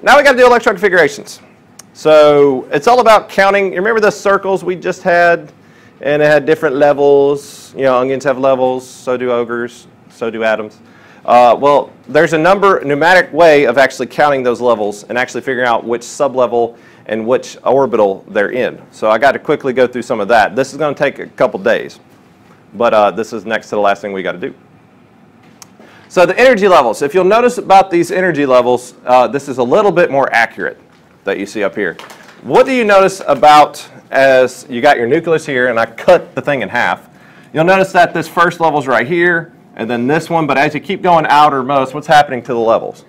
Now we got to do electron configurations. So it's all about counting. You remember the circles we just had? And it had different levels. You know, onions have levels, so do ogres, so do atoms. Well, there's a pneumatic way of actually counting those levels and actually figuring out which sublevel and which orbital they're in. So I got to quickly go through some of that. This is going to take a couple days, but this is next to the last thing we got to do. So the energy levels. If you'll notice about these energy levels, this is a little bit more accurate that you see up here. What do you notice about as you got your nucleus here, and I cut the thing in half, you'll notice that this first level is right here, and then this one, but as you keep going outermost, what's happening to the levels?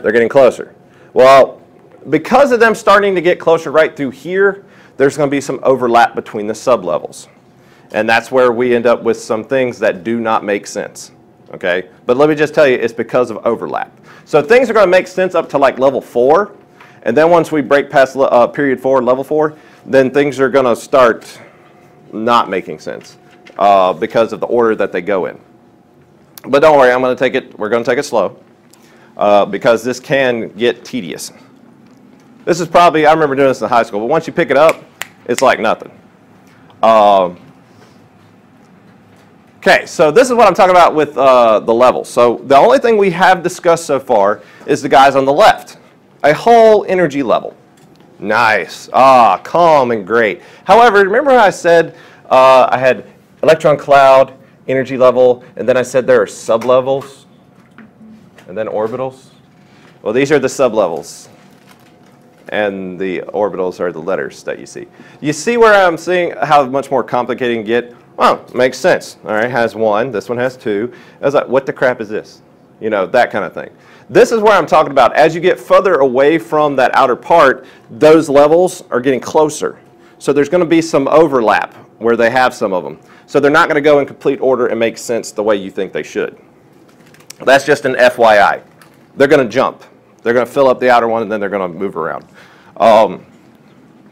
They're getting closer. Well, because of them starting to get closer right through here, there's going to be some overlap between the sublevels. And that's where we end up with some things that do not make sense. Okay? But let me just tell you, it's because of overlap. So things are going to make sense up to like level 4. And then once we break past period 4, level 4, then things are going to start not making sense because of the order that they go in. But don't worry, we're going to take it slow because this can get tedious. This is probably, I remember doing this in high school, but once you pick it up, it's like nothing. Okay, so this is what I'm talking about with the levels. So the only thing we have discussed so far is the guys on the left. A whole energy level. Nice. Calm and great. However, remember how I said I had electron cloud, energy level, and then I said there are sublevels, and then orbitals? Well, these are the sublevels, and the orbitals are the letters that you see. You see where I'm seeing how much more complicated it can get? Well, makes sense. All right, has 1, this one has 2. I was like, what the crap is this? You know, that kind of thing. This is where I'm talking about. As you get further away from that outer part, those levels are getting closer. So there's going to be some overlap where they have some of them. So they're not going to go in complete order and make sense the way you think they should. That's just an FYI. They're going to jump. They're going to fill up the outer one, and then they're going to move around.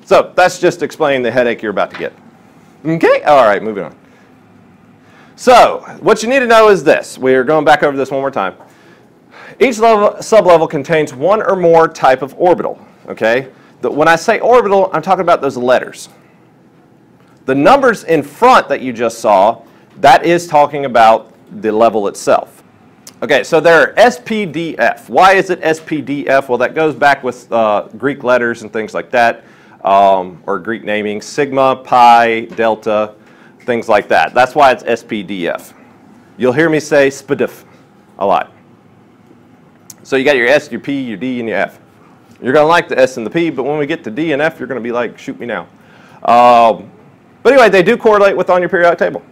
So that's just explaining the headache you're about to get. Okay? All right, moving on. So what you need to know is this. We're going back over this one more time. Each sublevel contains one or more type of orbital. Okay? When I say orbital, I'm talking about those letters. The numbers in front that you just saw, that is talking about the level itself. Okay, so there are SPDF. Why is it SPDF? Well, that goes back with Greek letters and things like that, or Greek naming, sigma, pi, delta, things like that. That's why it's SPDF. You'll hear me say SPDF a lot. So you got your S, your P, your D, and your F. You're going to like the S and the P, but when we get to D and F, you're going to be like, shoot me now. But anyway, they do correlate with on your periodic table.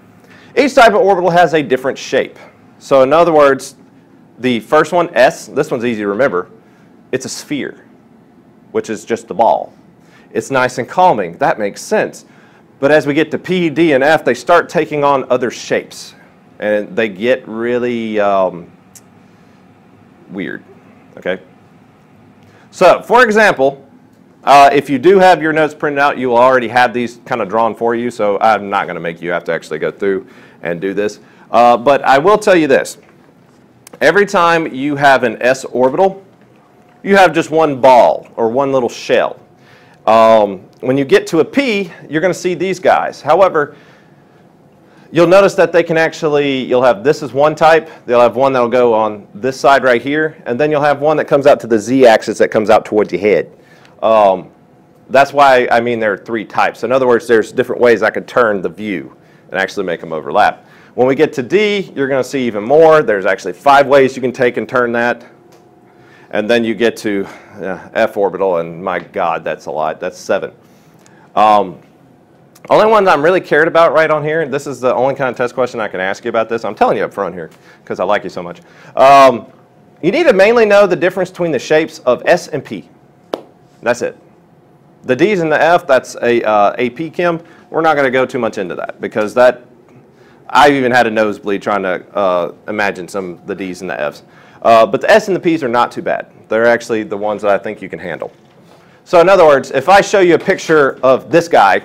Each type of orbital has a different shape. So in other words, the first one, S, this one's easy to remember. It's a sphere, which is just a ball. It's nice and calming. That makes sense. But as we get to P, D, and F, they start taking on other shapes. And they get really weird. Okay? So, for example, if you do have your notes printed out, you will already have these kind of drawn for you, so I'm not going to make you have to actually go through and do this. But I will tell you this. Every time you have an S orbital, you have just one ball or one little shell. When you get to a P, you're going to see these guys. However, you'll notice that they can actually, you'll have, this is one type, they'll have one that will go on this side right here, and then you'll have one that comes out to the Z-axis that comes out towards your head. That's why I mean there are 3 types. In other words, there's different ways I could turn the view and actually make them overlap. When we get to D, you're going to see even more. There's actually 5 ways you can take and turn that. And then you get to F orbital, and my God, that's a lot. That's 7. Only one that I'm really cared about right on here, this is the only kind of test question I can ask you about this. I'm telling you up front here because I like you so much. You need to mainly know the difference between the shapes of S and P. That's it. The D's and the F, that's a AP Chem. We're not going to go too much into that because that, I even had a nosebleed trying to imagine some of the D's and the F's. But the S and the P's are not too bad. They're actually the ones that I think you can handle. So in other words, if I show you a picture of this guy,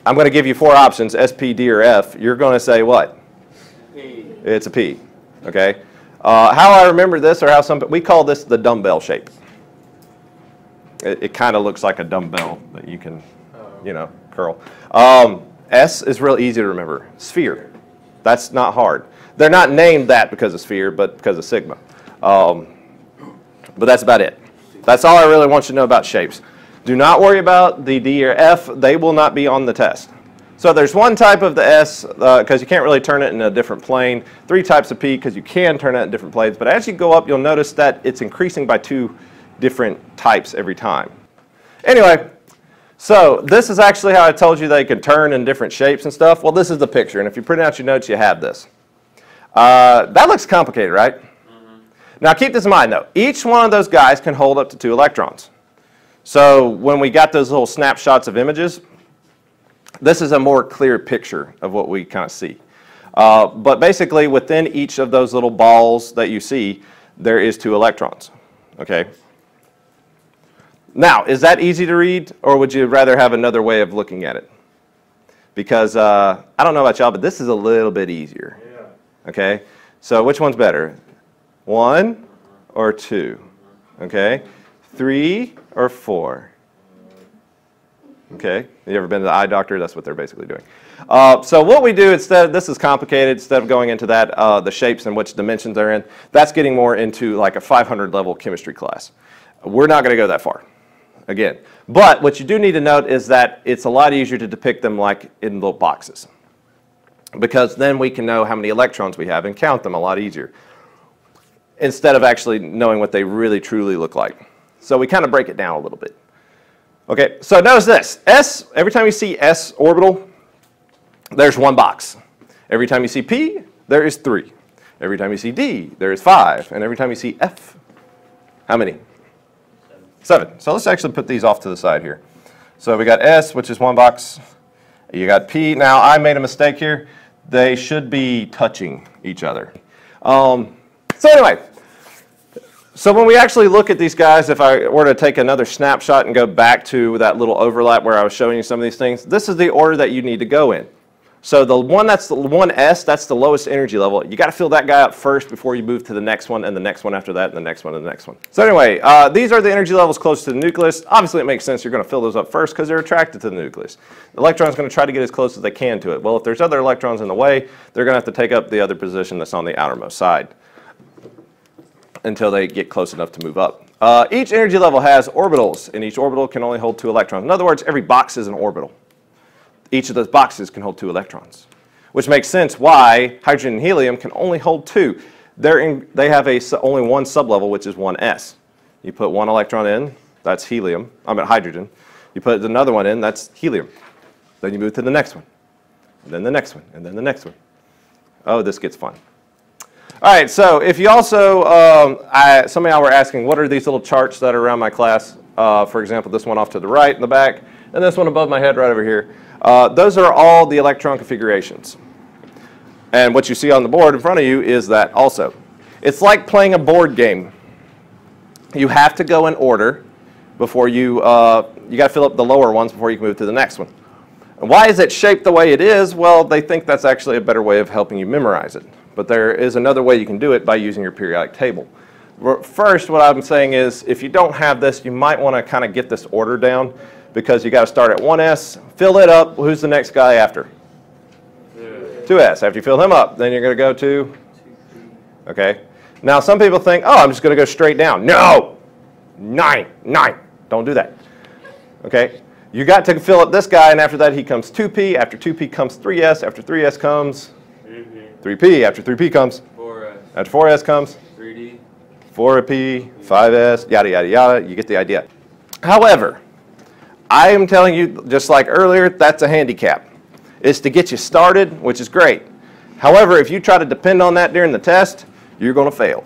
I'm going to give you 4 options, S, P, D, or F. You're going to say what? P. It's a P. Okay. How I remember this, or how we call this the dumbbell shape. It kind of looks like a dumbbell that you can, you know, curl. S is real easy to remember. Sphere. That's not hard. They're not named that because of sphere, but because of sigma. But that's about it. That's all I really want you to know about shapes. Do not worry about the D or F. They will not be on the test. So there's one type of the S because you can't really turn it in a different plane. 3 types of P because you can turn it in different planes. But as you go up, you'll notice that it's increasing by 2 different types every time. Anyway, so this is actually how I told you they could turn in different shapes and stuff. Well, this is the picture. And if you print out your notes, you have this. That looks complicated, right? Mm-hmm. Now keep this in mind, though. Each one of those guys can hold up to 2 electrons. So when we got those little snapshots of images, this is a more clear picture of what we kind of see. But basically, within each of those little balls that you see, there is 2 electrons. Okay? Now, is that easy to read, or would you rather have another way of looking at it? Because I don't know about y'all, but this is a little bit easier. Yeah. Okay? So which one's better? 1 or 2? Okay? 3 or 4? Okay, you ever been to the eye doctor? That's what they're basically doing. So what we do instead, this is complicated, instead of going into that, the shapes and which dimensions they're in, that's getting more into like a 500 level chemistry class. We're not going to go that far, again. But what you do need to note is that it's a lot easier to depict them like in little boxes. Because then we can know how many electrons we have and count them a lot easier. Instead of actually knowing what they really truly look like. So we kind of break it down a little bit. Okay, so notice this. S, every time you see S orbital, there's 1 box. Every time you see P, there is 3. Every time you see D, there is 5. And every time you see F, how many? 7. So let's actually put these off to the side here. So we got S, which is 1 box. You got P. Now, I made a mistake here. They should be touching each other. So anyway. So when we actually look at these guys, if I were to take another snapshot and go back to that little overlap where I was showing you some of these things, this is the order that you need to go in. So the one that's the 1s, that's the lowest energy level. You got to fill that guy up first before you move to the next one, and the next one after that, and the next one, and the next one. So anyway, these are the energy levels close to the nucleus. Obviously, it makes sense you're going to fill those up first because they're attracted to the nucleus. The electron's going to try to get as close as they can to it. Well, if there's other electrons in the way, they're going to have to take up the other position that's on the outermost side until they get close enough to move up. Each energy level has orbitals, and each orbital can only hold 2 electrons. In other words, every box is an orbital. Each of those boxes can hold 2 electrons, which makes sense why hydrogen and helium can only hold 2. They have only 1 sublevel, which is 1s. You put 1 electron in, that's helium. Hydrogen. You put another one in, that's helium. Then you move to the next one, and then the next one, and then the next one. Oh, this gets fun. All right, so if you also, some of y'all were asking, what are these little charts that are around my class? For example, this one off to the right in the back, and this one above my head right over here. Those are all the electron configurations. And what you see on the board in front of you is that also. It's like playing a board game. You have to go in order before you got to fill up the lower ones before you can move to the next one. And why is it shaped the way it is? Well, they think that's actually a better way of helping you memorize it. But there is another way you can do it by using your periodic table. First, what I'm saying is, if you don't have this, you might want to kind of get this order down because you got to start at 1s, fill it up. Who's the next guy after? 2s. After you fill him up, then you're going to go to? Okay. Now, some people think, oh, I'm just going to go straight down. No! 9. Don't do that. Okay. You got to fill up this guy, and after that, he comes 2p. After 2p comes 3s. After 3s comes 3p. After 3p comes 4s. After 4s comes 3d. 4p, 5s, yada, yada, yada. You get the idea. However, I am telling you, just like earlier, that's a handicap. It's to get you started, which is great. However, if you try to depend on that during the test, you're going to fail.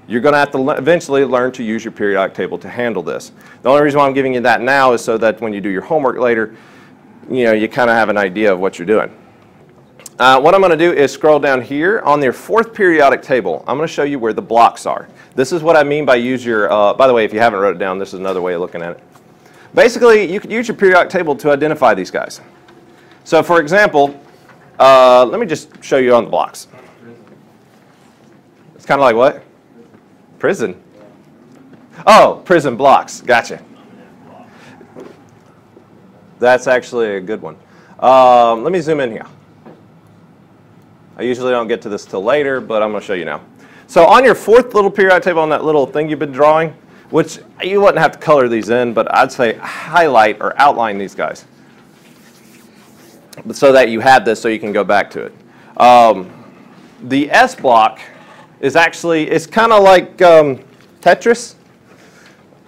You're going to have to eventually learn to use your periodic table to handle this. The only reason why I'm giving you that now is so that when you do your homework later, you kind of have an idea of what you're doing. What I'm going to do is scroll down here. On your 4th periodic table, I'm going to show you where the blocks are. This is what I mean by use your, by the way, if you haven't wrote it down, this is another way of looking at it. Basically, you could use your periodic table to identify these guys. So for example, let me just show you on the blocks. It's kind of like what? Prison. Oh, prison blocks. Gotcha. That's actually a good one. Let me zoom in here. I usually don't get to this till later, but I'm going to show you now. So on your fourth little periodic table, on that little thing you've been drawing, which you wouldn't have to color these in, but I'd say highlight or outline these guys so that you have this so you can go back to it. The S block is actually, it's kind of like Tetris.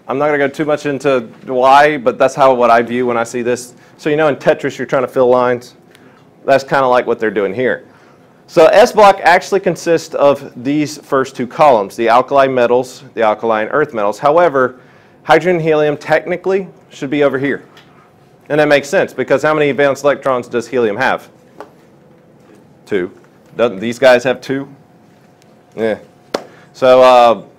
I'm not going to go too much into why, but that's what I view when I see this. So you know in Tetris you're trying to fill lines. That's kind of like what they're doing here. So S block actually consists of these first two columns, the alkali metals, the alkaline earth metals. However, hydrogen and helium technically should be over here. And that makes sense because how many valence electrons does helium have? 2. Doesn't these guys have 2? Yeah. So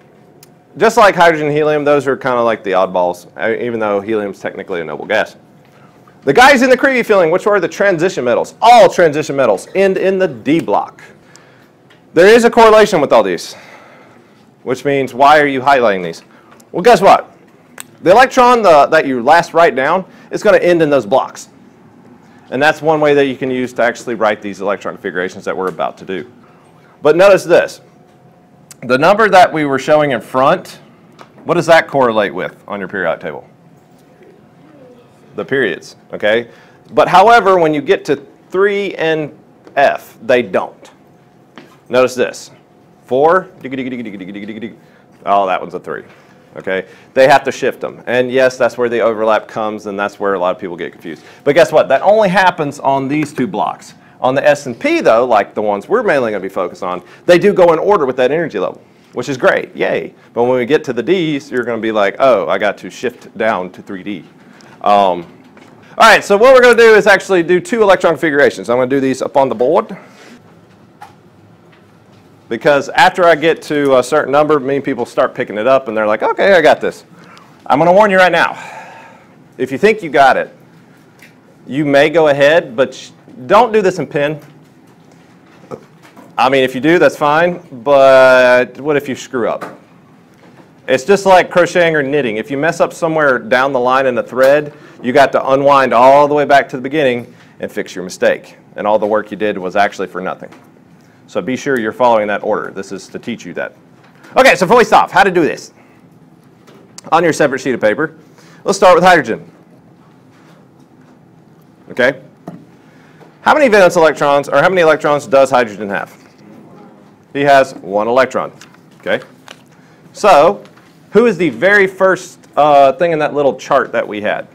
just like hydrogen and helium, those are kind of like the oddballs, even though helium is technically a noble gas. The guys in the Krige filling, which are the transition metals, all transition metals, end in the D block. There is a correlation with all these, which means why are you highlighting these? Well, guess what? The electron that you last write down is going to end in those blocks. And that's one way that you can use to actually write these electron configurations that we're about to do. But notice this. The number that we were showing in front, what does that correlate with on your periodic table? The periods, okay? But however, when you get to 3 and F, they don't. Notice this. 4, oh, that one's a 3, okay? They have to shift them. And yes, that's where the overlap comes, and that's where a lot of people get confused. But guess what? That only happens on these 2 blocks. On the S and P, though, like the ones we're mainly going to be focused on, they do go in order with that energy level, which is great, yay. But when we get to the Ds, you're going to be like, oh, I got to shift down to 3D. All right, so what we're going to do is actually do 2 electron configurations. I'm going to do these up on the board. Because after I get to a certain number, many people start picking it up and they're like, okay, I got this. I'm going to warn you right now. If you think you got it, you may go ahead, but don't do this in pen. I mean, if you do, that's fine, but what if you screw up? It's just like crocheting or knitting. If you mess up somewhere down the line in a thread, you got to unwind all the way back to the beginning and fix your mistake. And all the work you did was actually for nothing. So be sure you're following that order. This is to teach you that. Okay, so first off, how to do this. On your separate sheet of paper, let's start with hydrogen. Okay? How many valence electrons, or how many electrons does hydrogen have? He has 1 electron. Okay? So, who is the very first thing in that little chart that we had?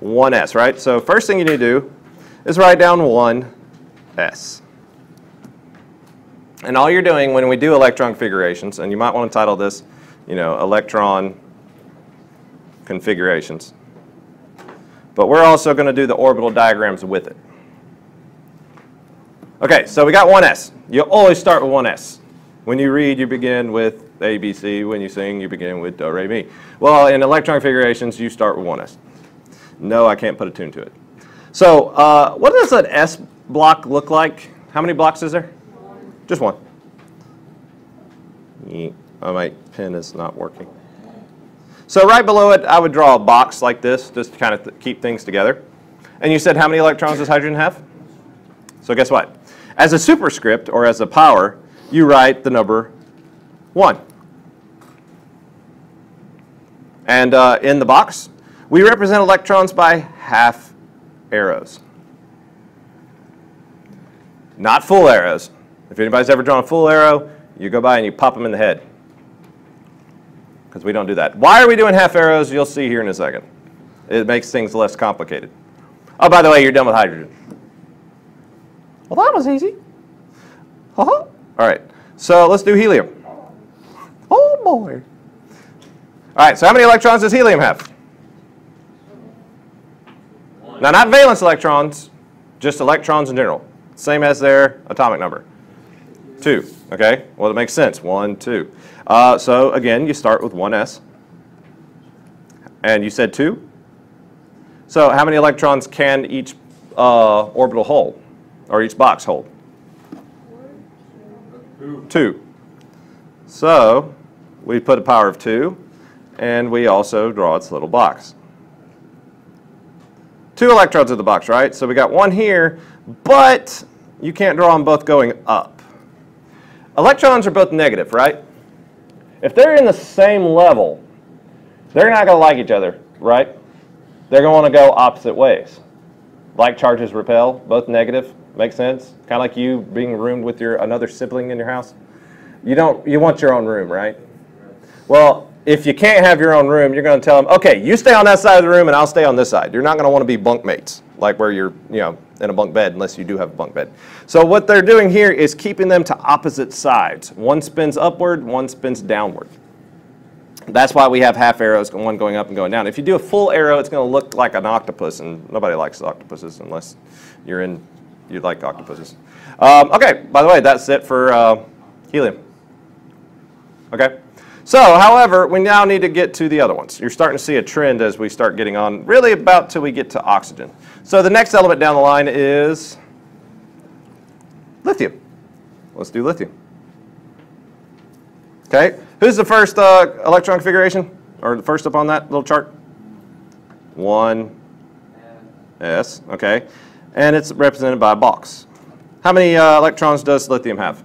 1s, right? So first thing you need to do is write down 1s. And all you're doing when we do electron configurations, and you might want to title this, you know, electron configurations. But we're also going to do the orbital diagrams with it. Okay, so we got 1s. You always start with 1s. When you read, you begin with A, B, C. When you sing, you begin with Do, Re, Mi. Well, in electron configurations, you start with 1s. No, I can't put a tune to it. So what does that S block look like? How many blocks is there? 1. Just 1. Oh, my pen is not working. So right below it, I would draw a box like this, just to kind of keep things together. And you said how many electrons does hydrogen have? So guess what? As a superscript, or as a power, you write the number 1. And in the box, we represent electrons by half arrows. Not full arrows. If anybody's ever drawn a full arrow, you go by and you pop them in the head. Because we don't do that. Why are we doing half arrows? You'll see here in a second. It makes things less complicated. Oh, by the way, you're done with hydrogen. Well, that was easy. All right, so let's do helium. Oh, boy. All right, so how many electrons does helium have? 1. Now, not valence electrons, just electrons in general. Same as their atomic number. 2, okay? Well, it makes sense. 1, 2. So, again, you start with 1s. And you said 2? So, how many electrons can each orbital hold, or each box hold? 2. So we put a power of 2, and we also draw its little box. 2 electrons in the box, right? So we got 1 here, but you can't draw them both going up. Electrons are both negative, right? If they're in the same level, they're not going to like each other, right? They're going to go opposite ways. Like charges repel, both negative. Makes sense? Kind of like you being roomed with another sibling in your house. You want your own room, right? Well, if you can't have your own room, you're going to tell them, okay, you stay on that side of the room and I'll stay on this side. You're not going to want to be bunk mates, like where you're, in a bunk bed, unless you do have a bunk bed. So what they're doing here is keeping them to opposite sides. One spins upward, one spins downward. That's why we have half arrows, one going up and going down. If you do a full arrow, it's going to look like an octopus, and nobody likes octopuses unless you like octopuses. Okay, by the way, that's it for helium. Okay. So, however, we now need to get to the other ones. You're starting to see a trend as we start getting on, really about till we get to oxygen. So the next element down the line is lithium. Let's do lithium. Okay, who's the first electron configuration, or the first up on that little chart? 1s, okay, and it's represented by a box. How many electrons does lithium have?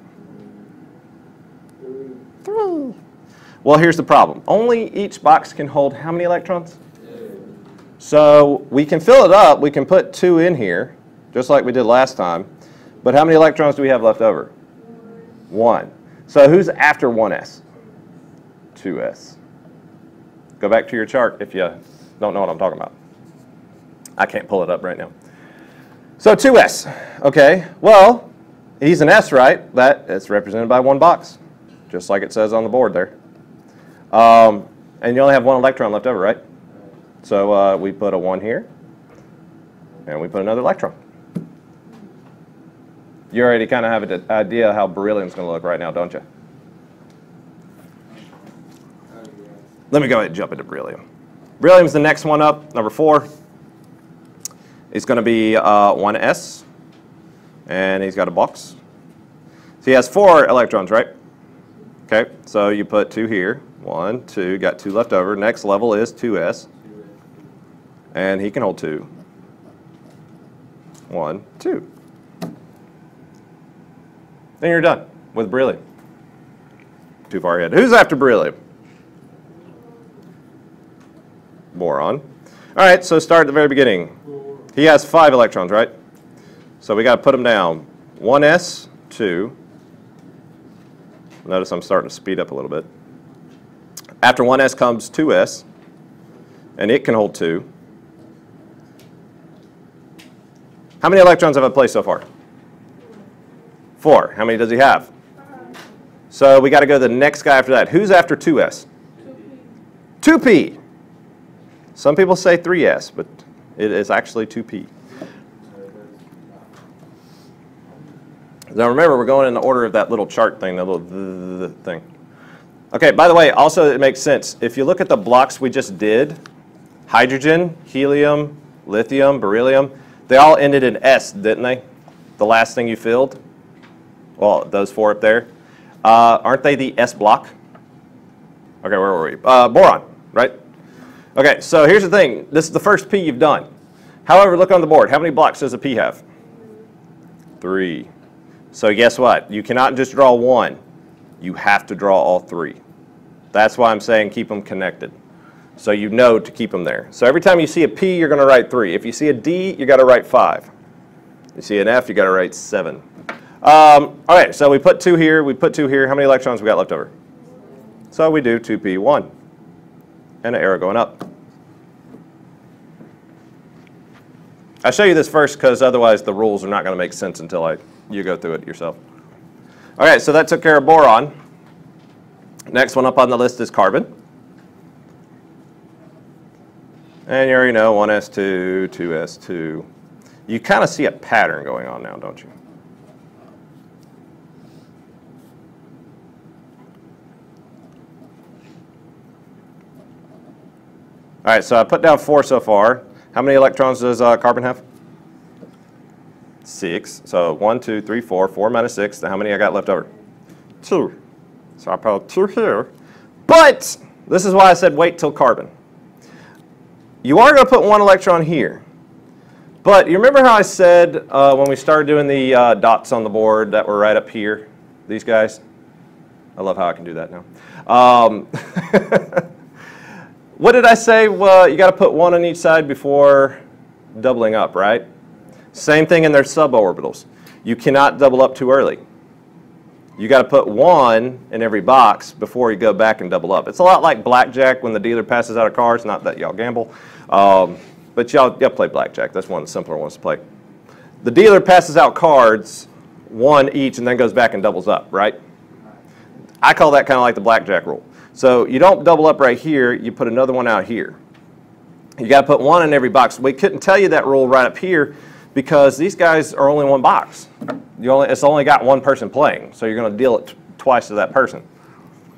3. Well, here's the problem. Only each box can hold how many electrons? 2. So we can fill it up. We can put 2 in here, just like we did last time. But how many electrons do we have left over? 1. So who's after 1s? 2s. Go back to your chart if you don't know what I'm talking about. I can't pull it up right now. So 2s. Okay. Well, he's an s, right? That is represented by 1 box, just like it says on the board there. And you only have 1 electron left over, right? So we put a 1 here, and we put another electron. You already kind of have an idea how beryllium's going to look right now, don't you? Let me go ahead and jump into beryllium. Beryllium's the next one up, number 4. It's going to be 1s, and he's got a box. So he has 4 electrons, right? Okay, so you put 2 here. 1, 2, got 2 left over. Next level is 2s. And he can hold 2. 1, 2. Then you're done with beryllium. Too far ahead. Who's after beryllium? Boron. All right, so start at the very beginning. He has 5 electrons, right? So we got to put them down. 1s, 2. Notice I'm starting to speed up a little bit. After 1s comes 2s, and it can hold 2. How many electrons have I placed so far? 4. How many does he have? So we got to go to the next guy after that. Who's after 2s? 2p. Some people say 3s, but it is actually 2p. Now remember, we're going in the order of that little chart thing, that little thing. Okay, by the way, also it makes sense. If you look at the blocks we just did, hydrogen, helium, lithium, beryllium, they all ended in S, didn't they? The last thing you filled? Well, those 4 up there. Aren't they the S block? Okay, where were we? Boron, right? Okay, so here's the thing. This is the first P you've done. However, look on the board. How many blocks does a P have? 3. So guess what? You cannot just draw 1. You have to draw all 3. That's why I'm saying keep them connected. So you know to keep them there. So every time you see a P, you're going to write 3. If you see a D, you got to write 5. You see an F, you got to write 7. All right, so we put 2 here, we put 2 here. How many electrons we got left over? So we do 2p1 and an arrow going up. I'll show you this first because otherwise the rules are not going to make sense until you go through it yourself. All right, so that took care of boron. Next one up on the list is carbon. And you already know 1s2, 2s2. You kind of see a pattern going on now, don't you? All right, so I put down 4 so far. How many electrons does carbon have? 6. So 1, 2, 3, 4. 4 minus 6. How many I got left over? 2. So I put 2 here. But this is why I said wait till carbon. You are going to put 1 electron here. But you remember how I said when we started doing the dots on the board that were right up here? These guys? I love how I can do that now. What did I say? Well, you got to put 1 on each side before doubling up, right? Same thing in their suborbitals. You cannot double up too early. You got to put 1 in every box before you go back and double up. It's a lot like blackjack when the dealer passes out of cards. Not that y'all gamble, but y'all play blackjack. That's one of the simpler ones to play. The dealer passes out cards, 1 each, and then goes back and doubles up, right? I call that kind of like the blackjack rule. So you don't double up right here. You put another 1 out here. You got to put 1 in every box. We couldn't tell you that rule right up here because these guys are only 1 box. It's only got 1 person playing, so you're going to deal it twice to that person.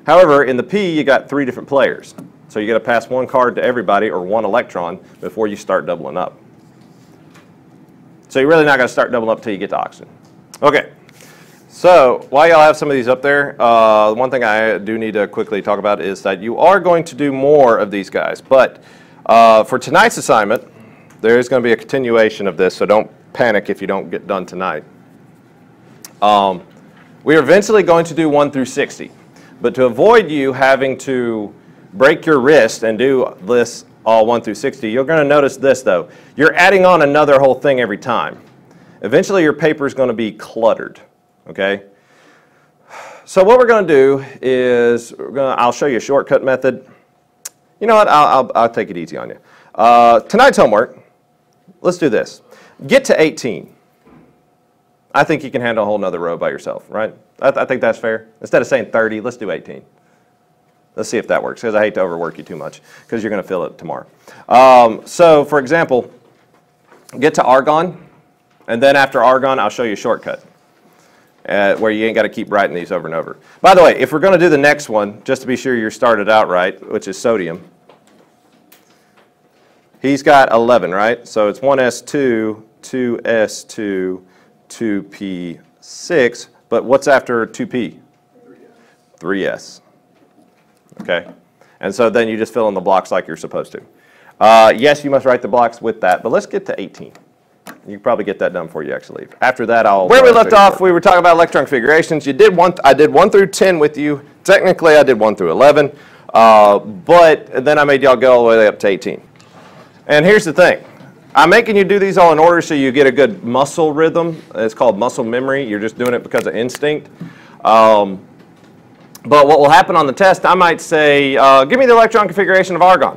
However, in the P, you got 3 different players. So you got to pass 1 card to everybody or 1 electron before you start doubling up. So you're really not going to start doubling up until you get to oxygen. Okay. So while y'all have some of these up there, one thing I do need to quickly talk about is that you are going to do more of these guys. But for tonight's assignment, there is going to be a continuation of this, so don't panic if you don't get done tonight. We are eventually going to do 1 through 60. But to avoid you having to break your wrist and do this all 1 through 60, you're going to notice this, though. You're adding on another whole thing every time. Eventually, your paper is going to be cluttered. Okay? So what we're going to do is I'll show you a shortcut method. You know what? I'll take it easy on you. Tonight's homework, let's do this. Get to 18. I think you can handle a whole nother row by yourself, right? I think that's fair. Instead of saying 30, let's do 18. Let's see if that works, because I hate to overwork you too much, because you're going to feel it tomorrow. So, for example, get to argon, and then after argon, I'll show you a shortcut where you ain't got to keep writing these over and over. By the way, if we're going to do the next one, just to be sure you're started out right, which is sodium, he's got 11, right? So it's 1s2, 2s2, 2p6, but what's after 2p? 3s. Okay, and so then you just fill in the blocks like you're supposed to. Yes, you must write the blocks with that, but let's get to 18. You can probably get that done before you actually leave. After that, Where we left off, we were talking about electron configurations. I did 1 through 10 with you. Technically, I did 1 through 11, but then I made y'all go all the way up to 18. And here's the thing. I'm making you do these all in order so you get a good muscle rhythm. It's called muscle memory. You're just doing it because of instinct. But what will happen on the test, I might say, give me the electron configuration of argon.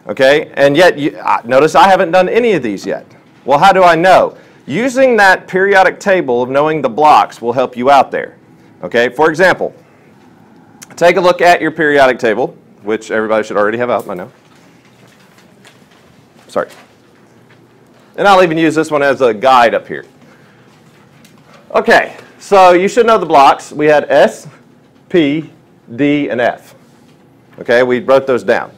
Okay, and yet, notice I haven't done any of these yet. Well, how do I know? Using that periodic table of knowing the blocks will help you out there. Okay, for example, take a look at your periodic table, which everybody should already have out by now. Sorry. And I'll even use this one as a guide up here. Okay, so you should know the blocks. We had S, P, D, and F. Okay, we wrote those down.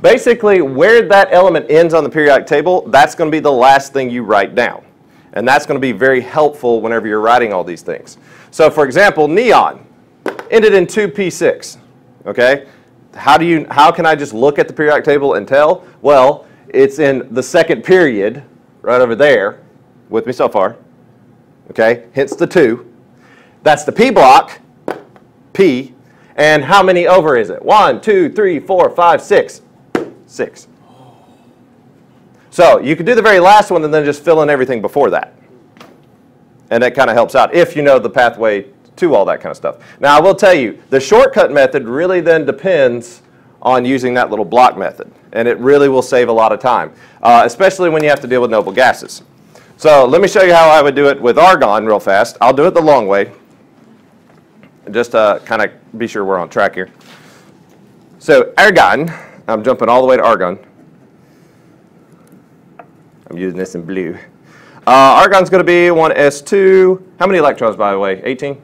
Basically, where that element ends on the periodic table, that's going to be the last thing you write down. And that's going to be very helpful whenever you're writing all these things. So, for example, neon ended in 2p6. Okay, how can I just look at the periodic table and tell? Well, it's in the second period, right over there, with me so far. Okay, hence the 2. That's the P block, P. And how many over is it? 1, 2, 3, 4, 5, 6. 6. So you could do the very last one and then just fill in everything before that. And that kind of helps out if you know the pathway to all that kind of stuff. Now I will tell you, the shortcut method really then depends on using that little block method. And it really will save a lot of time, especially when you have to deal with noble gases. So let me show you how I would do it with argon real fast. I'll do it the long way, just to kind of be sure we're on track here. So argon, I'm jumping all the way to argon. I'm using this in blue. Argon's going to be 1s2. How many electrons, by the way? 18?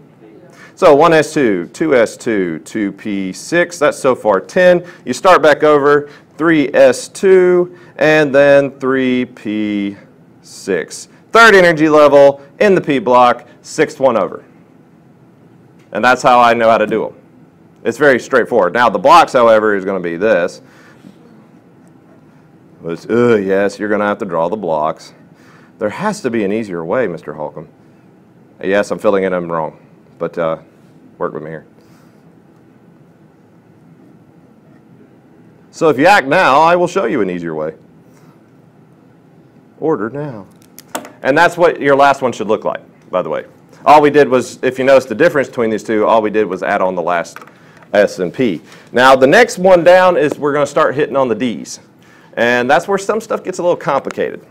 So 1s2, 2s2, 2p6. That's so far 10. You start back over, 3s2, and then 3p6. Third energy level in the p block, 6th one over. And that's how I know how to do them. It's very straightforward. Now the blocks, however, is going to be this. Yes, you're going to have to draw the blocks. There has to be an easier way, Mr. Holcomb. Yes, I'm filling in them wrong, but work with me here. So if you act now, I will show you an easier way. Order now. And that's what your last one should look like, by the way. All we did was, if you notice the difference between these two, all we did was add on the last S and P. Now the next one down is we're going to start hitting on the D's. And that's where some stuff gets a little complicated.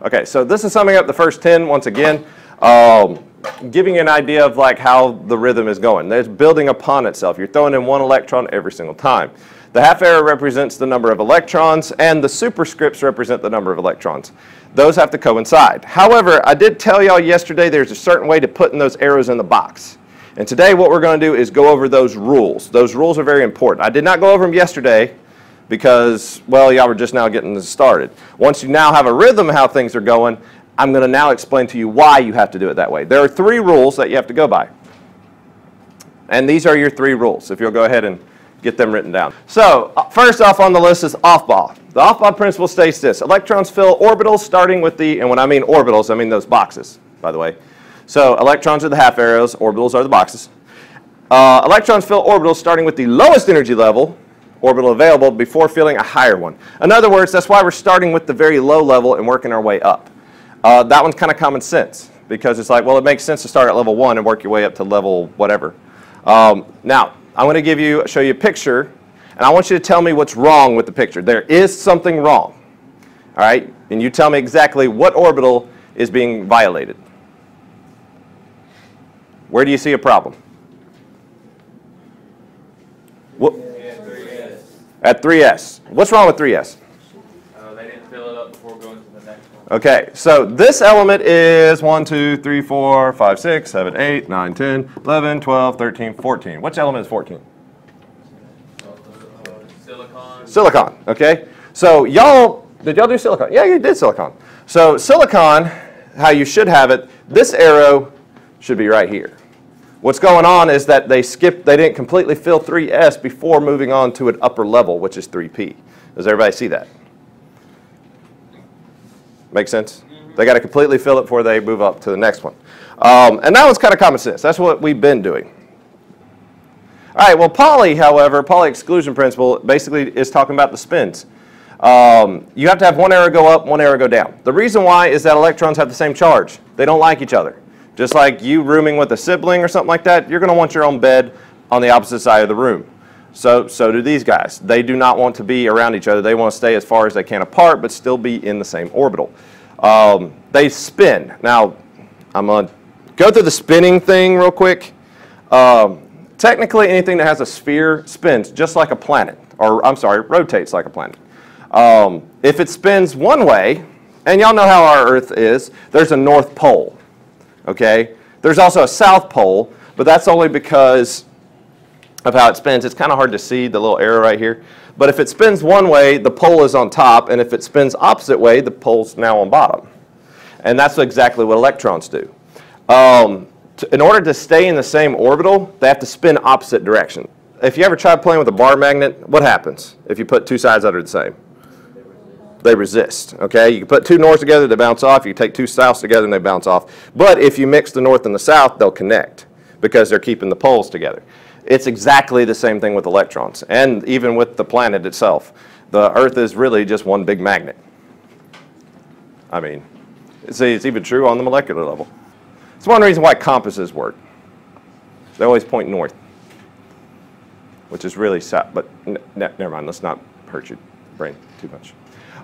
Okay, so this is summing up the first 10 once again, giving you an idea of like how the rhythm is going. It's building upon itself. You're throwing in one electron every single time. The half arrow represents the number of electrons, and the superscripts represent the number of electrons. Those have to coincide. However, I did tell y'all yesterday there's a certain way to putting those arrows in the box. And today what we're going to do is go over those rules. Those rules are very important. I did not go over them yesterday because, well, y'all were just now getting this started. Once you now have a rhythm of how things are going, I'm going to now explain to you why you have to do it that way. There are 3 rules that you have to go by. And these are your 3 rules, if you'll go ahead and get them written down. So, first off on the list is AUFBAU. The AUFBAU principle states this: electrons fill orbitals starting with the, and when I mean orbitals, I mean those boxes, by the way. So, electrons are the half arrows, orbitals are the boxes. Electrons fill orbitals starting with the lowest energy level, orbital available, before filling a higher one. In other words, that's why we're starting with the very low level and working our way up. That one's kind of common sense, because it's like, well, it makes sense to start at level 1 and work your way up to level whatever. Now, I'm going to show you a picture, and I want you to tell me what's wrong with the picture. There is something wrong, all right? And you tell me exactly what orbital is being violated. Where do you see a problem? What? At 3s. What's wrong with 3s? They didn't fill it up before going to the next one. Okay, so this element is 1, 2, 3, 4, 5, 6, 7, 8, 9, 10, 11, 12, 13, 14. Which element is 14? Silicon. Silicon, okay? So y'all, did y'all do silicon? Yeah, you did silicon. So silicon, how you should have it, this arrow should be right here. What's going on is that they didn't completely fill 3s before moving on to an upper level, which is 3p. Does everybody see that? Make sense? Mm-hmm. They got to completely fill it before they move up to the next one. And that one's kind of common sense. That's what we've been doing. All right, well, PAULI, however, PAULI exclusion principle basically is talking about the spins. You have to have one arrow go up, one arrow go down. The reason why is that electrons have the same charge. They don't like each other. Just like you rooming with a sibling or something like that, you're going to want your own bed on the opposite side of the room. So do these guys. They do not want to be around each other. They want to stay as far as they can apart, but still be in the same orbital. They spin. Now, I'm going to go through the spinning thing real quick. Technically, anything that has a sphere spins just like a planet, or I'm sorry, rotates like a planet. If it spins one way, and y'all know how our Earth is, there's a North Pole. Okay? There's also a South Pole, but that's only because of how it spins. It's kind of hard to see the little arrow right here. But if it spins one way, the pole is on top, and if it spins opposite way, the pole's now on bottom. And that's exactly what electrons do. In order to stay in the same orbital, they have to spin opposite direction. If you ever try playing with a bar magnet, what happens if you put two sides that are the same? They resist, okay? You can put two norths together, they bounce off. You can take two souths together, and they bounce off. But if you mix the north and the south, they'll connect because they're keeping the poles together. It's exactly the same thing with electrons, and even with the planet itself. The Earth is really just one big magnet. I mean, it's even true on the molecular level. It's one reason why compasses work. They always point north, which is really sad, but never mind. Let's not hurt your brain too much.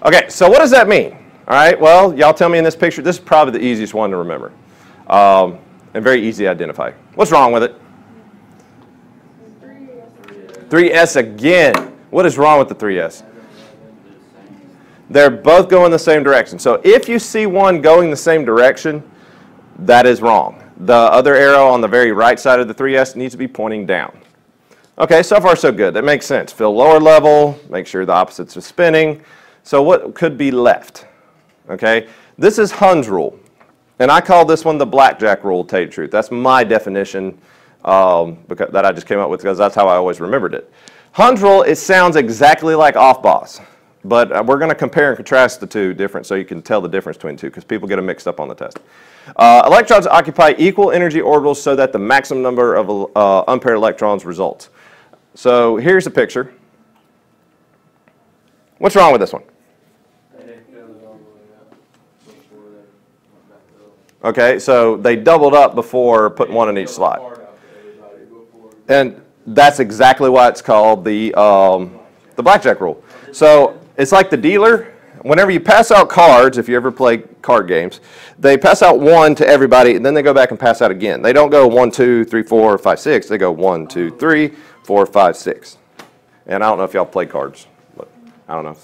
Okay, so what does that mean? All right, well, y'all tell me in this picture. This is probably the easiest one to remember and very easy to identify. What's wrong with it? 3s again. What is wrong with the 3s? They're both going the same direction. So if you see one going the same direction, that is wrong. The other arrow on the very right side of the 3s needs to be pointing down. Okay, so far so good. That makes sense. Fill lower level, make sure the opposites are spinning. So what could be left? Okay, this is HUND'S rule. And I call this one the blackjack rule, to tell you the truth. That's my definition. because that I just came up with because that's how I always remembered it. HUND'S rule, it sounds exactly like AUFBAU's, but we're going to compare and contrast the two different so you can tell the difference between the two because people get them mixed up on the test. Electrons occupy equal energy orbitals so that the maximum number of unpaired electrons results. So here's a picture. What's wrong with this one? Okay, so they doubled up before putting one in each slot. And that's exactly why it's called the blackjack rule. So it's like the dealer. Whenever you pass out cards, if you ever play card games, they pass out one to everybody, and then they go back and pass out again. They don't go 1, 2, 3, 4, 5, 6. They go 1, 2, 3, 4, 5, 6. And I don't know if y'all play cards, but I don't know.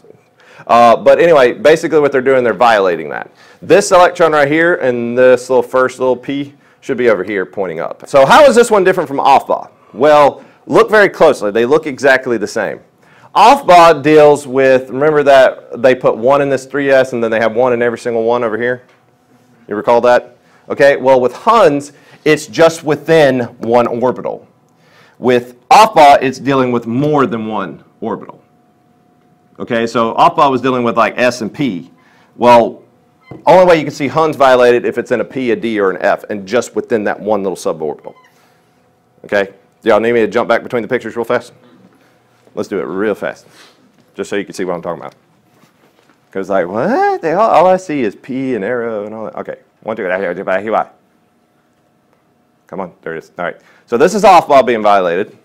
But anyway, basically what they're doing, they're violating that. This electron right here and this first little P should be over here pointing up. So how is this one different from AUFBAU? Well, look very closely. They look exactly the same. AUFBAU deals with, remember that they put 1 in this 3s and then they have 1 in every single one over here? You recall that? Okay, well with HUND'S, it's just within one orbital. With AUFBAU, it's dealing with more than one orbital. Okay, so AUFBAU was dealing with like S and P. Well, only way you can see HUND'S violated if it's in a P, a D, or an F, and just within that one little suborbital. Okay, do y'all need me to jump back between the pictures real fast? Let's do it real fast, just so you can see what I'm talking about. Because like, what? All I see is P and arrow and all that. Okay, 1, 2, 3, come on, there it is. All right, so this is AUFBAU being violated.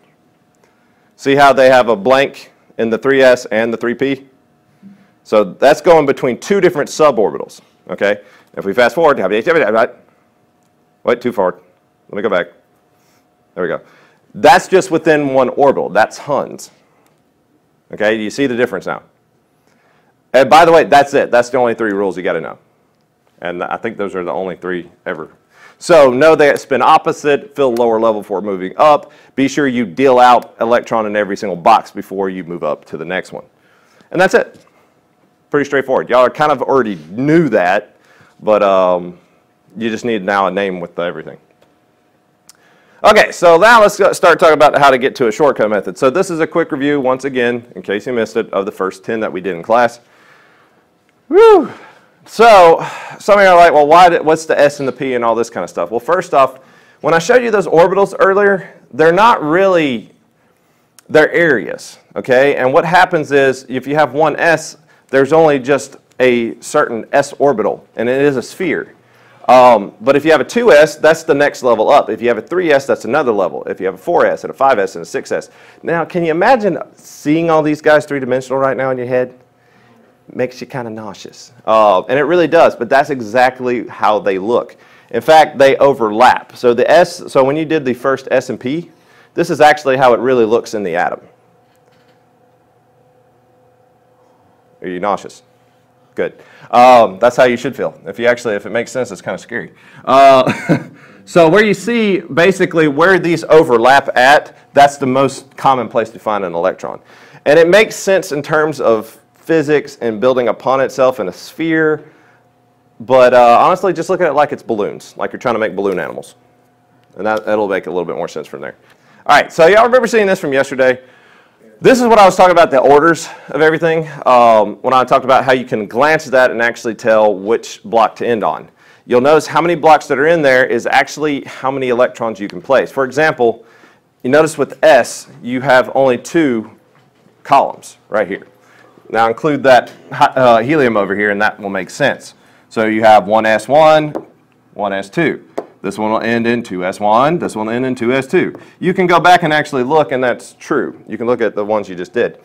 See how they have a blank in the 3s and the 3p? So that's going between two different suborbitals. Okay, if we fast forward, wait, too forward. Let me go back. There we go. That's just within one orbital. That's HUND'S. Okay, do you see the difference now? And by the way, that's it. That's the only 3 rules you got to know. And I think those are the only 3 ever. So know that spin opposite, fill lower level before moving up. Be sure you deal out electron in every single box before you move up to the next one. And that's it. Pretty straightforward. Y'all kind of already knew that, but you just need now a name with everything. Okay, so now let's start talking about how to get to a shortcut method. So this is a quick review, once again, in case you missed it, of the first 10 that we did in class. Woo! So some of you are like, well, what's the S and the P and all this kind of stuff? Well, first off, when I showed you those orbitals earlier, they're not really, they're areas, okay? And what happens is, if you have one S, there's only just a certain S orbital, and it is a sphere. But if you have a 2s, that's the next level up. If you have a 3s, that's another level. If you have a 4s and a 5s and a 6s. Now, can you imagine seeing all these guys three-dimensional right now in your head? Makes you kind of nauseous. And it really does, but that's exactly how they look. In fact, they overlap. So the S, so when you did the first S and P, this is actually how it really looks in the atom. Are you nauseous? Good. That's how you should feel. If it makes sense, it's kind of scary. So where you see basically where these overlap at, that's the most common place to find an electron. And it makes sense in terms of physics and building upon itself in a sphere. But honestly, just look at it like it's balloons, like you're trying to make balloon animals. And that'll make a little bit more sense from there. All right, so y'all remember seeing this from yesterday? This is what I was talking about, the orders of everything, when I talked about how you can glance at that and actually tell which block to end on. You'll notice how many blocks that are in there is actually how many electrons you can place. For example, you notice with S, you have only 2 columns right here. Now include that helium over here and that will make sense. So you have 1s1, 1s2. This one will end in 2s1, this one will end in 2s2. You can go back and actually look, and that's true. You can look at the ones you just did.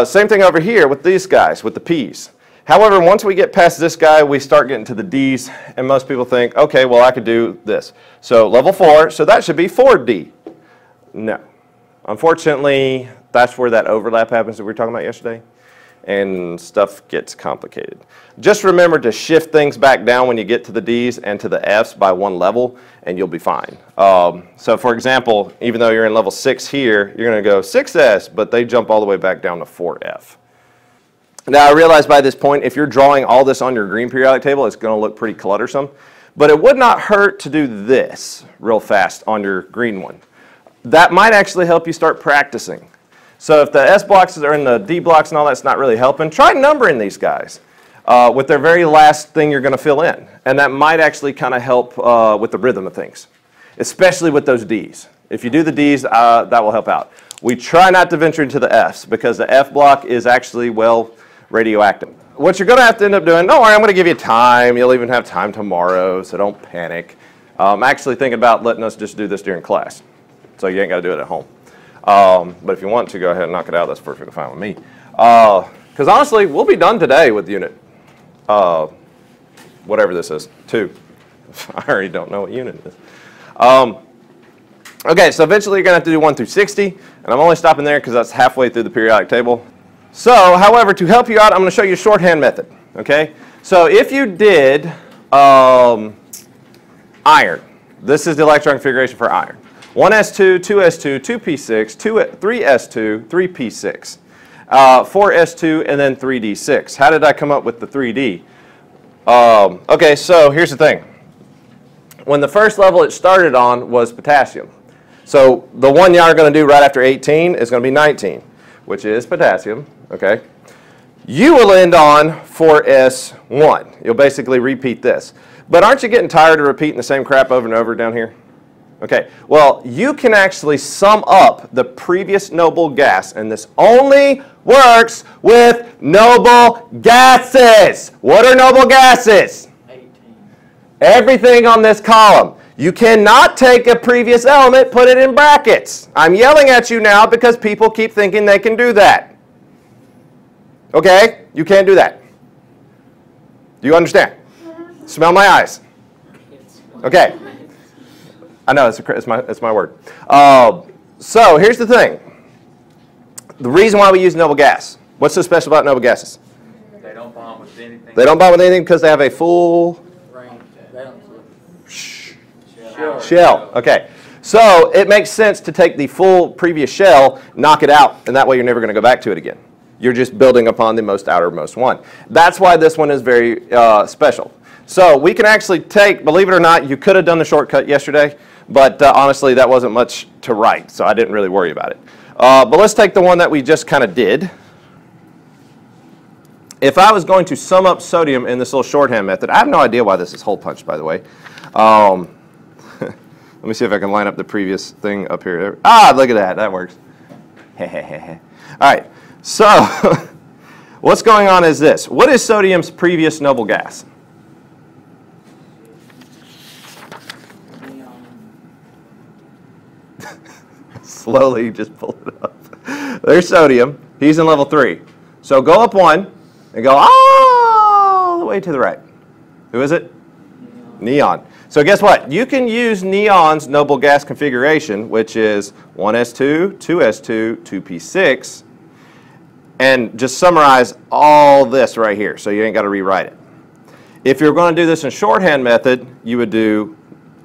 Same thing over here with these guys, with the P's. However, once we get past this guy, we start getting to the D's, and most people think, okay, well, I could do this. So level 4, so that should be 4D. No. Unfortunately, that's where that overlap happens that we were talking about yesterday, and stuff gets complicated. Just remember to shift things back down when you get to the D's and to the F's by 1 level, and you'll be fine. So for example, even though you're in level 6 here, you're going to go 6S, but they jump all the way back down to 4F. Now I realize by this point, if you're drawing all this on your green periodic table, it's going to look pretty cluttersome. But it would not hurt to do this real fast on your green one. That might actually help you start practicing. So if the S blocks are in the D blocks and all that's not really helping, try numbering these guys with their very last thing you're going to fill in. And that might actually kind of help with the rhythm of things, especially with those Ds. If you do the Ds, that will help out. We try not to venture into the Fs because the F block is actually, well, radioactive. What you're going to have to end up doing, don't worry, I'm going to give you time. You'll even have time tomorrow, so don't panic. I'm actually thinking about letting us just do this during class, so you ain't got to do it at home. But if you want to, go ahead and knock it out. That's perfectly fine with me. Because honestly, we'll be done today with unit, whatever this is, 2. I already don't know what unit it is. Okay, so eventually you're going to have to do 1 through 60, and I'm only stopping there because that's halfway through the periodic table. So, however, to help you out, I'm going to show you a shorthand method, okay? So if you did iron, this is the electron configuration for iron. 1s2, 2s2, 2p6, 3s2, 3p6, 4s2, and then 3d6. How did I come up with the 3d? Okay, so here's the thing. When the first level it started on was potassium. So the one y'all are going to do right after 18 is going to be 19, which is potassium, okay? You will end on 4s1. You'll basically repeat this. But aren't you getting tired of repeating the same crap over and over down here? Okay, well, you can actually sum up the previous noble gas, and this only works with noble gases. What are noble gases? 18. Everything on this column. You cannot take a previous element, put it in brackets. I'm yelling at you now because people keep thinking they can do that. Okay? You can't do that. Do you understand? Smell my eyes. Okay. I know, it's my word. So here's the thing. The reason why we use noble gas. What's so special about noble gases? They don't bond with anything. They don't bond with anything because they have a full shell. Okay. So it makes sense to take the full previous shell, knock it out, and that way you're never going to go back to it again. You're just building upon the most outermost one. That's why this one is very special. So we can actually take, believe it or not, you could have done the shortcut yesterday, but honestly that wasn't much to write, so I didn't really worry about it. But let's take the one that we just kind of did. If I was going to sum up sodium in this little shorthand method, I have no idea why this is hole punched, by the way. Let me see if I can line up the previous thing up here. Ah, look at that. That works. All right. So what's going on is this. What is sodium's previous noble gas? Slowly just pull it up. There's sodium. He's in level 3. So go up 1 and go all the way to the right. Who is it? Neon. So guess what? You can use neon's noble gas configuration, which is 1s2, 2s2, 2p6, and just summarize all this right here, so you ain't got to rewrite it. If you're going to do this in shorthand method, you would do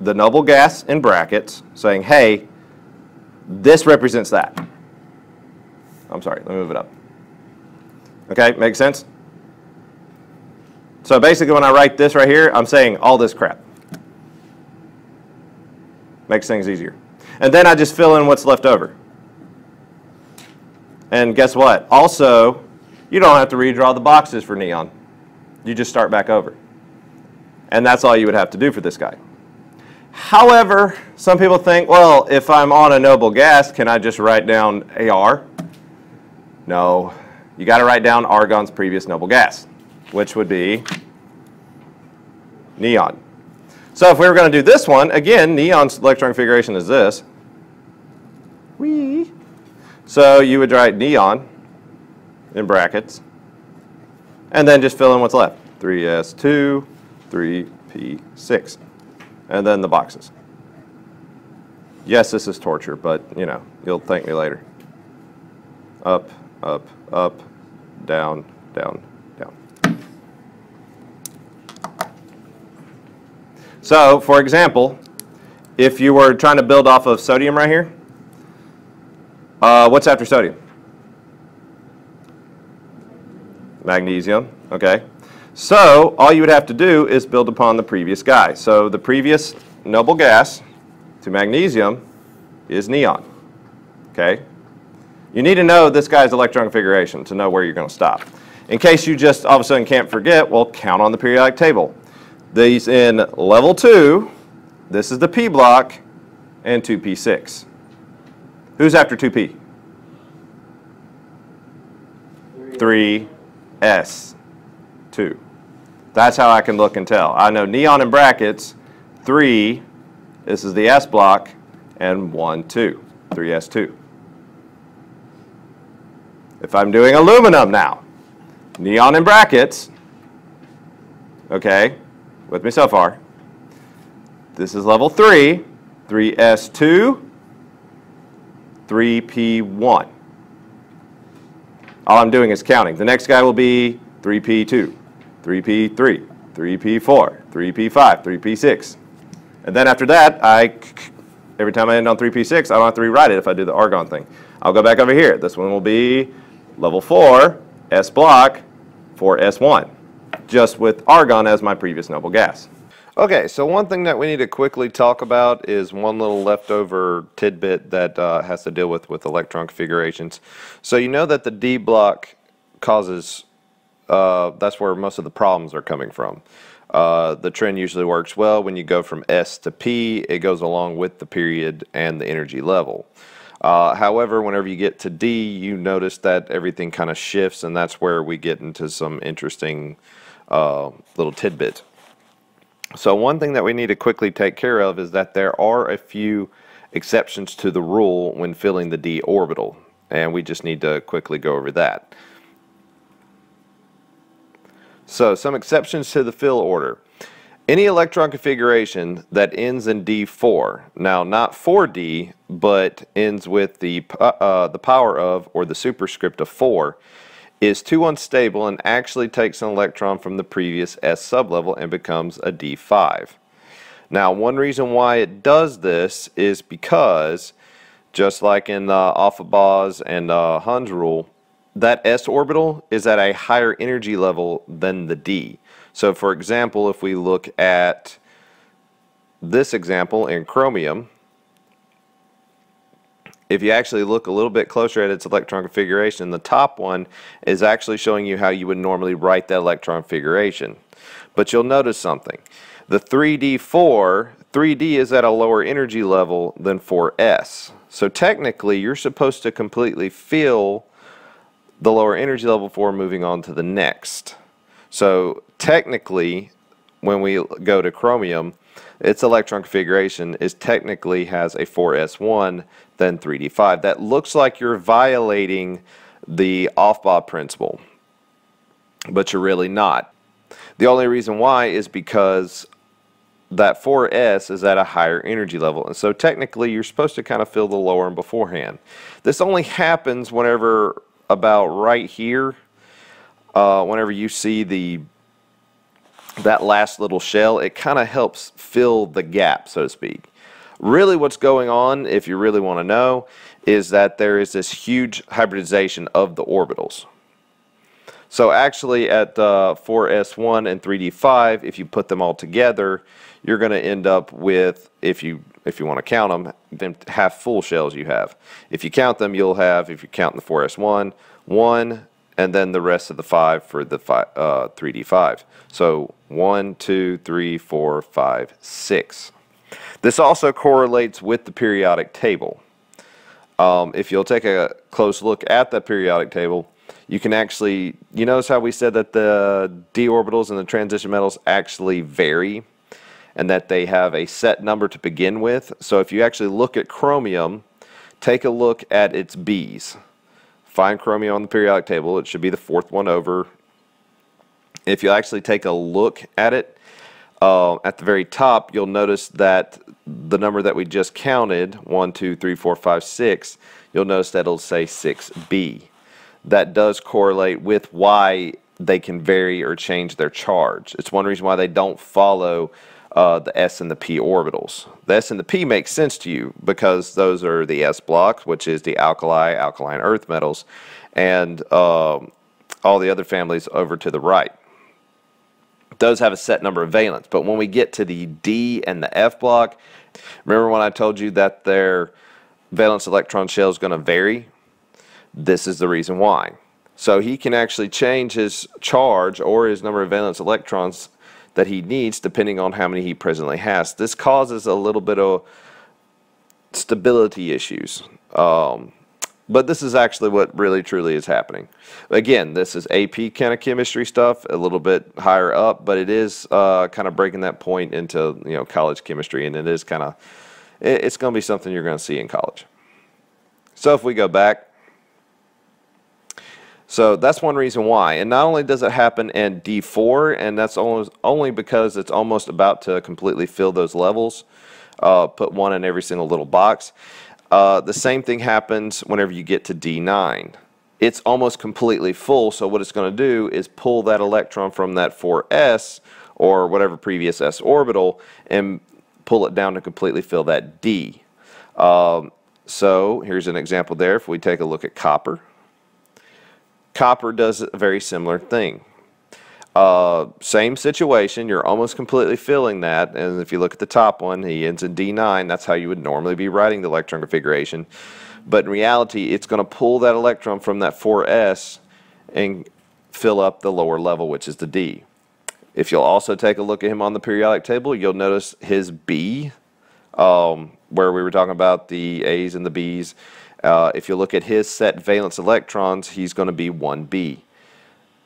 the noble gas in brackets, saying, hey, this represents that. I'm sorry, let me move it up. Okay, makes sense? So basically when I write this right here, I'm saying all this crap. Makes things easier. And then I just fill in what's left over. And guess what? Also, you don't have to redraw the boxes for neon. You just start back over. And that's all you would have to do for this guy. However, some people think, well, if I'm on a noble gas, can I just write down AR? No. You got to write down argon's previous noble gas, which would be neon. So if we were going to do this one, again, neon's electron configuration is this. Whee. So you would write neon in brackets, and then just fill in what's left. 3s2, 3p6, and then the boxes. Yes, this is torture, but, you know, you'll thank me later. Up, up, up, down, down, down. So, for example, if you were trying to build off of sodium right here, what's after sodium? Magnesium, okay. So all you would have to do is build upon the previous guy. So the previous noble gas to magnesium is neon. Okay? You need to know this guy's electron configuration to know where you're going to stop. In case you just all of a sudden can't forget, well, count on the periodic table. These in level 2, this is the P block, and 2p6. Who's after 2p? 3s2. That's how I can look and tell. I know neon in brackets, 3, this is the S block, and 1, 2, 3s2. If I'm doing aluminum now, neon in brackets, okay, with me so far. This is level 3, 3s2, 3p1. All I'm doing is counting. The next guy will be 3p2, 3p3, 3p4, 3p5, 3p6. And then after that, every time I end on 3p6, I don't have to rewrite it if I do the argon thing. I'll go back over here. This one will be level 4, S block, 4s1, just with argon as my previous noble gas. Okay, so one thing that we need to quickly talk about is one little leftover tidbit that has to deal with electron configurations. So you know that the D block causes, that's where most of the problems are coming from. The trend usually works well when you go from S to P, it goes along with the period and the energy level. However, whenever you get to D, you notice that everything kind of shifts, and that's where we get into some interesting little tidbits. So one thing that we need to quickly take care of is that there are a few exceptions to the rule when filling the D orbital, and we just need to quickly go over that. So some exceptions to the fill order. Any electron configuration that ends in D4, now not 4D, but ends with the power of or the superscript of 4, is too unstable and actually takes an electron from the previous S sublevel and becomes a D5. Now, one reason why it does this is because, just like in AUFBAU's and HUND'S rule, that S orbital is at a higher energy level than the D. So, for example, if we look at this example in chromium, if you actually look a little bit closer at its electron configuration, the top one is actually showing you how you would normally write that electron configuration. But you'll notice something. The 3D4, 3D is at a lower energy level than 4S. So technically, you're supposed to completely fill the lower energy level before moving on to the next. So technically, when we go to chromium, its electron configuration is technically has a 4s1 then 3d5. That looks like you're violating the AUFBAU principle, but you're really not. The only reason why is because that 4s is at a higher energy level, and so technically you're supposed to kind of fill the lower one beforehand. This only happens whenever about right here, whenever you see that last little shell, it kind of helps fill the gap, so to speak. Really what's going on, if you really want to know, is that there is this huge hybridization of the orbitals. So actually at 4s1 and 3d5, if you put them all together, you're going to end up with, if you want to count them half full shells you have. If you count them, you'll have, if you count the 4s1, 1, and then the rest of the 5 for the 3d5. So 1, 2, 3, 4, 5, 6. This also correlates with the periodic table. If you'll take a close look at the periodic table, you can actually, you notice how we said that the d orbitals and the transition metals actually vary and that they have a set number to begin with. So if you actually look at chromium, take a look at its B's. Find chromium on the periodic table. It should be the fourth one over. If you actually take a look at it, at the very top, you'll notice that the number that we just counted, 1, 2, 3, 4, 5, 6, you'll notice that it'll say 6b. That does correlate with why they can vary or change their charge. It's one reason why they don't follow the S and the P orbitals. The S and the P make sense to you because those are the S blocks, which is the alkaline earth metals, and all the other families over to the right. those have a set number of valence. But when we get to the D and the F block, remember when I told you that their valence electron shell is going to vary? This is the reason why. So he can actually change his charge or his number of valence electrons that he needs depending on how many he presently has. This causes a little bit of stability issues. But this is actually what really truly is happening. Again, this is AP kind of chemistry stuff, a little bit higher up, but it is kind of breaking that point into, you know, college chemistry, and it is kind of, it's going to be something you're going to see in college. So if we go back, so that's one reason why. And not only does it happen in D4, and that's only because it's almost about to completely fill those levels, put one in every single little box. The same thing happens whenever you get to D9. It's almost completely full, so what it's going to do is pull that electron from that 4s, or whatever previous s orbital, and pull it down to completely fill that D. So here's an example there. If we take a look at copper. Copper does a very similar thing. Same situation, you're almost completely filling that, and if you look at the top one, he ends in D9, that's how you would normally be writing the electron configuration. But in reality, it's going to pull that electron from that 4s and fill up the lower level, which is the D. If you'll also take a look at him on the periodic table, you'll notice his B, where we were talking about the A's and the B's. If you look at his set valence electrons, he's going to be 1b.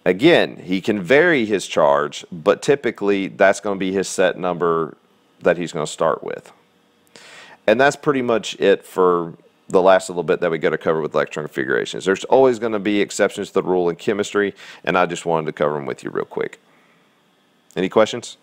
Again, he can vary his charge, but typically that's going to be his set number that he's going to start with. And that's pretty much it for the last little bit that we got to cover with electron configurations. There's always going to be exceptions to the rule in chemistry, and I just wanted to cover them with you real quick. Any questions?